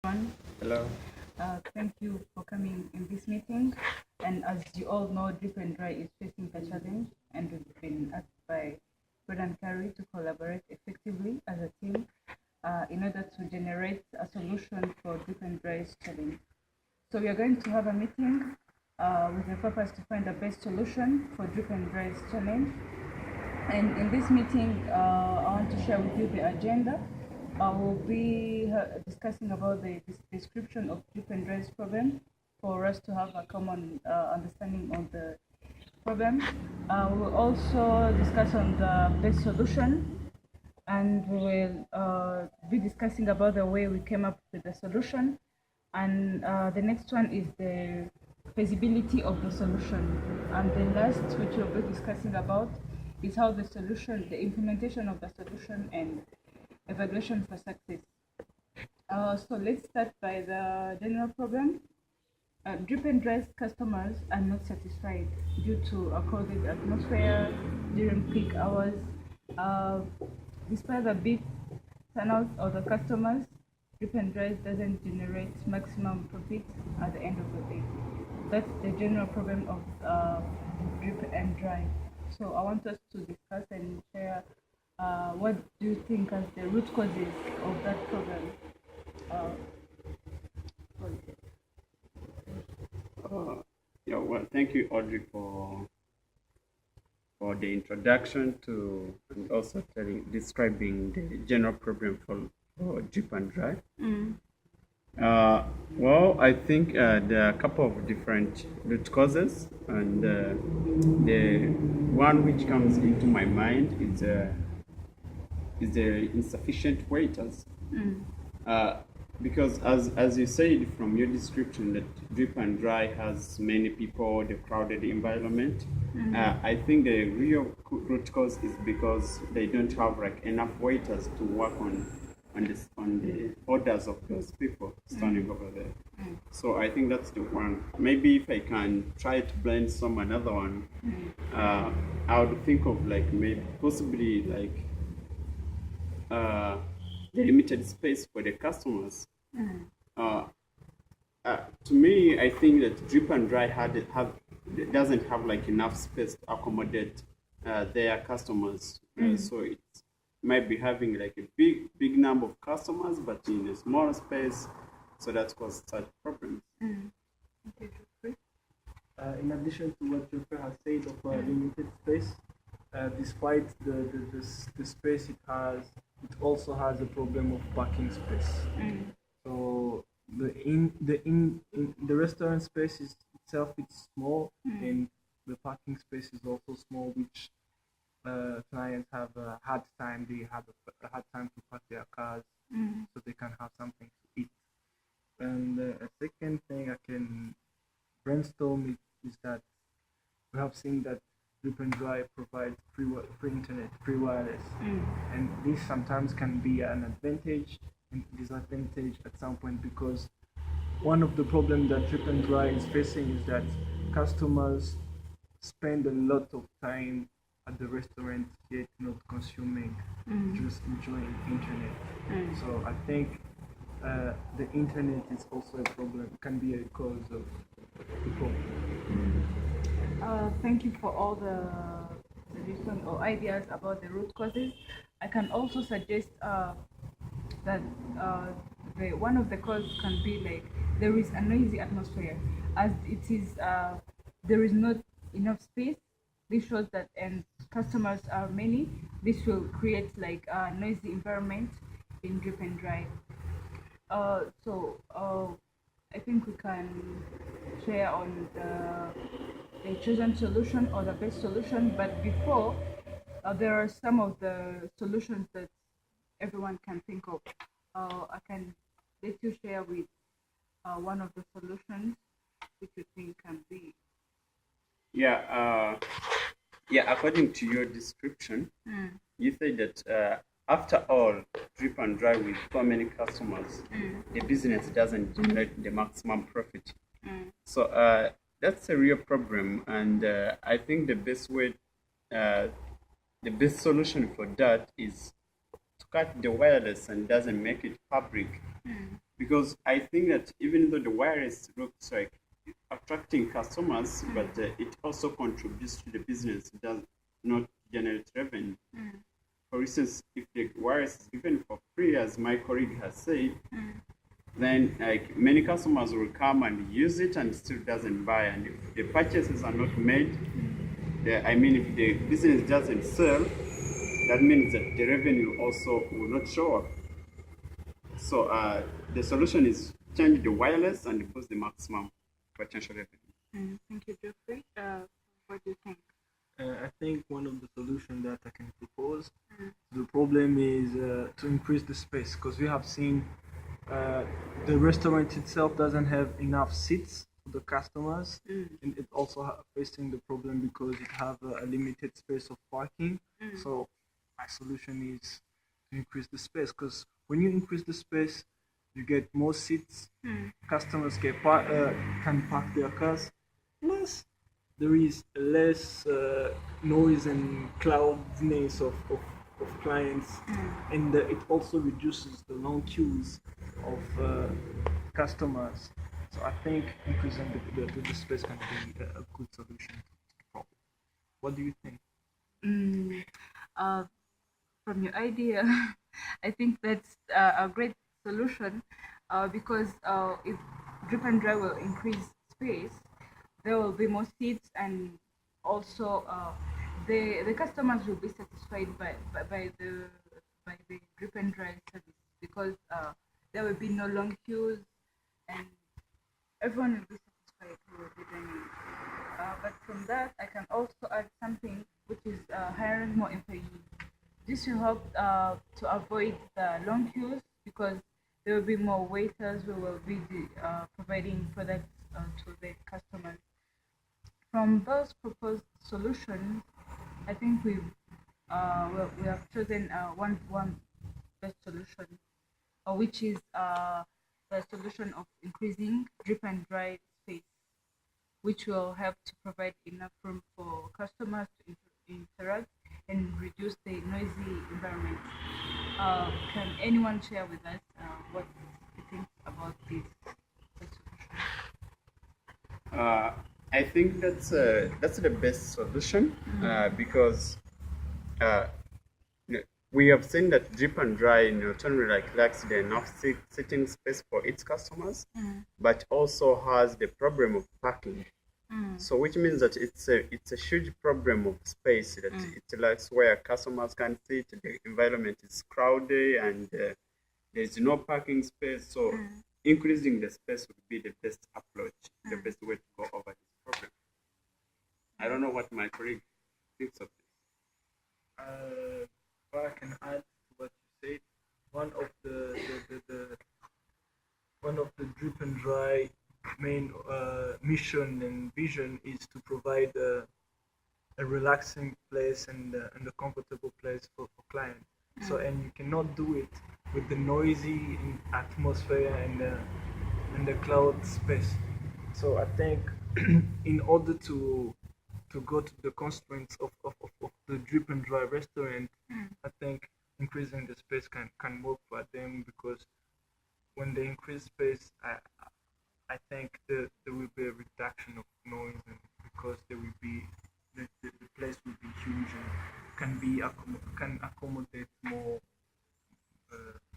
everyone. Hello. Thank you for coming in this meeting. And as you all know, Drip and Dry is facing the challenge, and we've been asked by Fred and Carrie to collaborate effectively as a team in order to generate a solution for Drip and Dry's challenge. So we are going to have a meeting with the purpose to find the best solution for Drip and Dry's challenge. And in this meeting, I want to share with you the agenda. I will be discussing about the description of drip and dry's problem for us to have a common understanding of the problem. We will also discuss on the best solution, and we will be discussing about the way we came up with the solution. And the next one is the feasibility of the solution. And the last, which we'll be discussing about, is how the solution, the implementation of the solution and evaluation for success. So let's start by the general problem. Drip and dry's customers are not satisfied due to a crowded atmosphere during peak hours. Despite the big turnout of the customers, Drip and dry's doesn't generate maximum profit at the end of the day. That's the general problem of drip and dry. So I want us to discuss and share what do you think as the root causes of that problem? Well, thank you, Audrey, for the introduction to and also describing the general problem for drip and dry. Well, I think there are a couple of different root causes, and the one which comes into my mind is the insufficient waiters. Because as you said from your description that drip and dry has many people, the crowded environment, I think the real root cause is because they don't have like enough waiters to work on the orders of those people standing over there. So I think that's the one. Maybe if I can try to brainstorm another one, I would think of like maybe possibly like the limited space for the customers. To me, I think that drip and dry doesn't have like enough space to accommodate their customers. So it might be having like a big number of customers, but in a small space. So that's caused such problems. Okay, Geofrey. In addition to what Geofrey has said of limited space, despite the space it has, it also has a problem of parking space. So the restaurant space itself it's small, and the parking space is also small, which clients have a hard time. They have a hard time to park their cars, so they can have something to eat. And a second thing I can brainstorm is that we have seen that Drip and Dry provides free internet, free wireless, and this sometimes can be an advantage and disadvantage at some point, because one of the problems that Drip and Dry is facing is that customers spend a lot of time at the restaurant yet not consuming, just enjoying internet. So I think the internet is also a problem, can be a cause of the problem. Thank you for all the suggestions or ideas about the root causes. I can also suggest that one of the causes can be like there is a noisy atmosphere, as it is there is not enough space. This shows that, and customers are many. This will create like a noisy environment in drip and dry. So I think we can share on the chosen solution or the best solution. But before, there are some of the solutions that everyone can think of. I can let you share with one of the solutions which you think can be. According to your description, you say that after all, drip and dry with so many customers, the business doesn't generate the maximum profit. So that's a real problem, and I think the best solution for that is to cut the wireless and doesn't make it fabric. because I think that even though the wireless looks like attracting customers, but it also contributes to the business. It does not generate revenue. For instance, if the wireless is given for free, as my colleague has said, then like many customers will come and use it and still doesn't buy. And if the purchases are not made, if the business doesn't sell, that means that the revenue also will not show up. So the solution is change the wireless and boost the maximum potential revenue. Thank you, Geoffrey. What do you think? I think one of the solutions that I can propose to the problem is to increase the space, because we have seen the restaurant itself doesn't have enough seats for the customers, and it also facing the problem because it have a limited space of parking. So my solution is to increase the space, because when you increase the space, you get more seats, customers can park their cars, plus there is less noise and cloudiness of clients, and it also reduces the long queues of customers. So I think increasing the space can be a good solution to the problem. What do you think? From your idea, I think that's a great solution because if drip and dry will increase space, there will be more seats, and also the customers will be satisfied by the drip and dry service, because there will be no long queues and everyone will be satisfied who will be dining. But from that, I can also add something, which is hiring more employees. This will help to avoid the long queues, because there will be more waiters who will be providing products to the customers. From those proposed solutions, I think we have chosen one best solution, which is the solution of increasing drip and dry space, which will help to provide enough room for customers to interact and reduce the noisy environment. Can anyone share with us what you think about this solution? I think that's the best solution because we have seen that drip and dry not only lacks the enough sitting space for its customers, but also has the problem of parking. So which means that it's a huge problem of space, that it lacks where customers can sit. The environment is crowded and there's no parking space. So increasing the space would be the best approach, the best way to go over this problem. I don't know what my colleague thinks of this. What I can add to what you said, one of the drip and dry main mission and vision is to provide a relaxing place and a comfortable place for clients. So, and you cannot do it with the noisy atmosphere and the cloud space. So I think in order to go to the constraints of the drip and dry restaurant, I think increasing the space can work for them, because when they increase space, I think there will be a reduction of noise, and because there will be the place will be huge and can accommodate more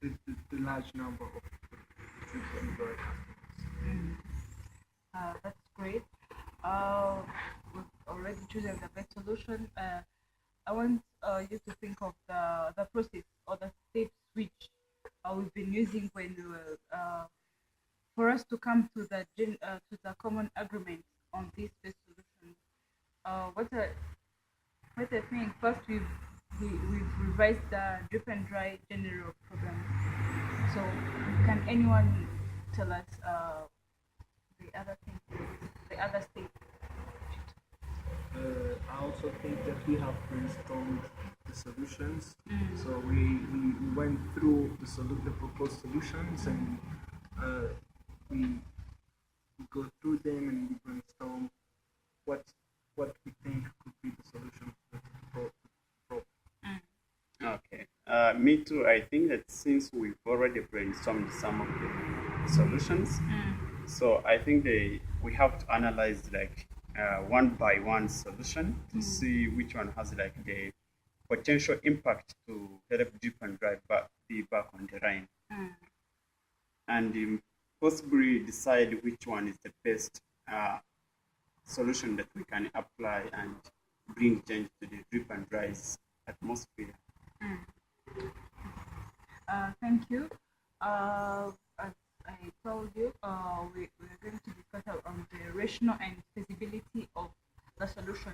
the large number of drip and dry customers. That's great. We've already chosen the best solution. I want you to think of the process or the steps which we've been using when we were for us to come to the common agreement on this best solution. What I think first we've revised the drip and dry general program. So can anyone tell us the other step? I also think that we have brainstormed the solutions. So we went through the proposed solutions, and we go through them and we brainstorm what we think could be the solution to the problem. Okay. Me too. I think that since we've already brainstormed some of them, solutions. So I think we have to analyze like one by one solution to see which one has like the potential impact to help drip and dry be back on the line, and possibly decide which one is the best solution that we can apply and bring change to the drip and dry's atmosphere. Thank you. As I told you, we're going to discuss on the rationale and feasibility of the solution.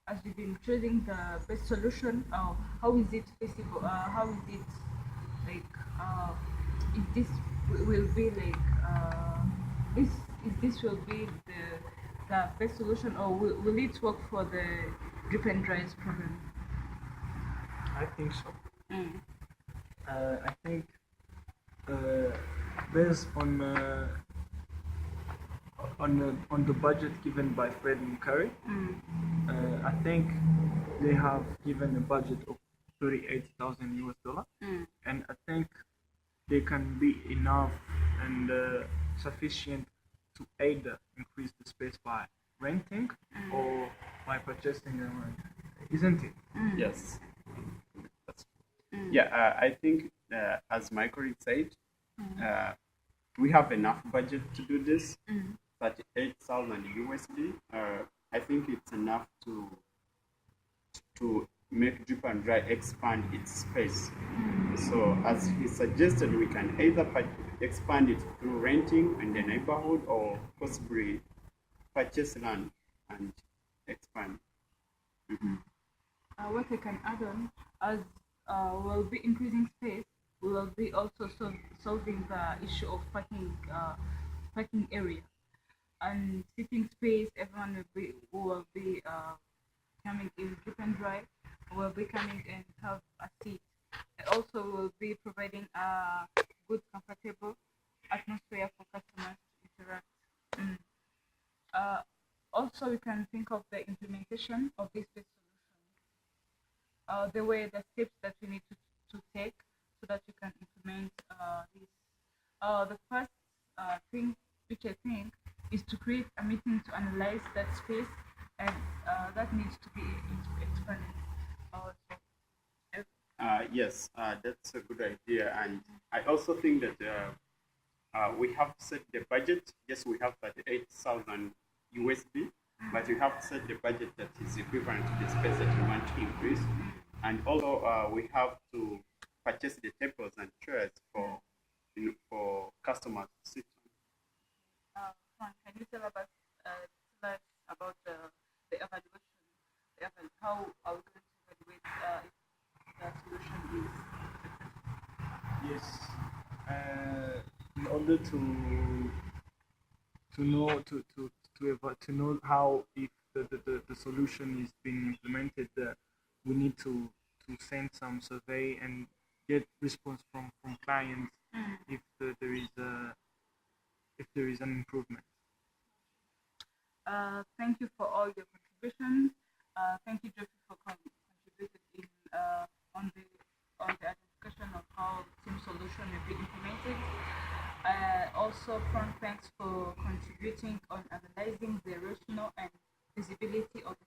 As we've been choosing the best solution, how is it feasible? How is it like? If this will be like this will be the best solution, or will it work for the drip and dry's problem? I think so. I think based on the budget given by Fred and Curry, I think they have given a budget of $38,000 and I think they can be enough and sufficient to either increase the space by renting or by purchasing a land, isn't it? Yes. Yeah, I think as Michael said, we have enough budget to do this. 38,000 USD. I think it's enough to make drip and dry expand its space. So as he suggested, we can either expand it through renting in the neighborhood or possibly purchase land and expand. What I can add on, as we'll be increasing space, we will be also solving the issue of parking area and sitting space. Everyone will be coming in drip and dry, will be coming and have a seat. And also will be providing a good, comfortable atmosphere for customers to interact. Also, we can think of the implementation of this best solution, the steps that we need to take so that we can implement this. The first thing which I think is to create a meeting to analyze that space, and that needs to be expanded. Yes, that's a good idea, and I also think that we have to set the budget. Yes, we have 38,000 USD, but we have to set the budget that is equivalent to the space that we want to increase, and also we have to purchase the tables and chairs for customers to sit on. Can you tell us about the evaluation? How are we going to evaluate if the solution is successful? Yes. In order to know how if the solution is being implemented, we need to send some survey and get response from clients if there is an improvement. Thank you for all your contributions. Thank you, Geofrey, for contributing on the discussion of how team solution will be implemented. Also, thanks for contributing on analyzing the rationale and feasibility of the